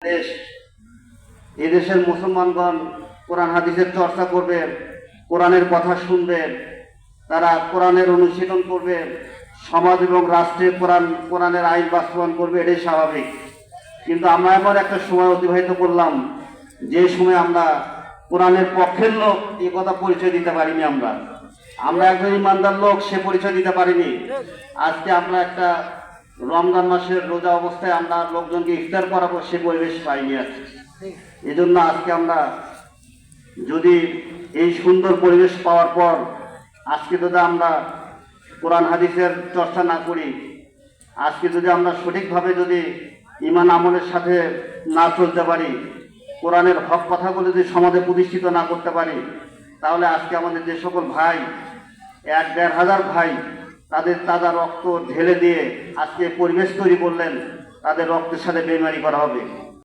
দেশ, এই দেশের মুসলমানগণ কোরআন হাদিসের চর্চা করবেন, কোরআনের কথা শুনবেন, তারা কোরআনের অনুশীলন করবেন, সমাজ এবং রাষ্ট্রে কোরআনের আইন বাস্তবায়ন করবে, এটাই স্বাভাবিক। কিন্তু আমরা এমন একটা সময় অতিবাহিত করলাম যে সময় আমরা কোরআনের পক্ষের লোক এই কথা পরিচয় দিতে পারিনি। আমরা একজন ইমানদার লোক সে পরিচয় দিতে পারিনি। আজকে আমরা একটা রমজান মাসের রোজা অবস্থায় আমরা লোকজনকে ইফতার করাবো সে পরিবেশ পাইনি। আজকে এই জন্য আজকে আমরা যদি এই সুন্দর পরিবেশ পাওয়ার পর আজকে যদি আমরা কোরআন হাদিসের চর্চা না করি, আজকে যদি আমরা সঠিকভাবে যদি ঈমান আমলের সাথে না চলতে পারি, কোরআনের হক কথাগুলো যদি সমাজে প্রতিষ্ঠিত না করতে পারি, তাহলে আজকে আমাদের যে সকল ভাই ১-১.৫ ভাই তাদের তাজা রক্ত ঢেলে দিয়ে আজকে পরিবেশ তৈরি করলেন, তাদের রক্তের সাথে বেইমানি করা হবে।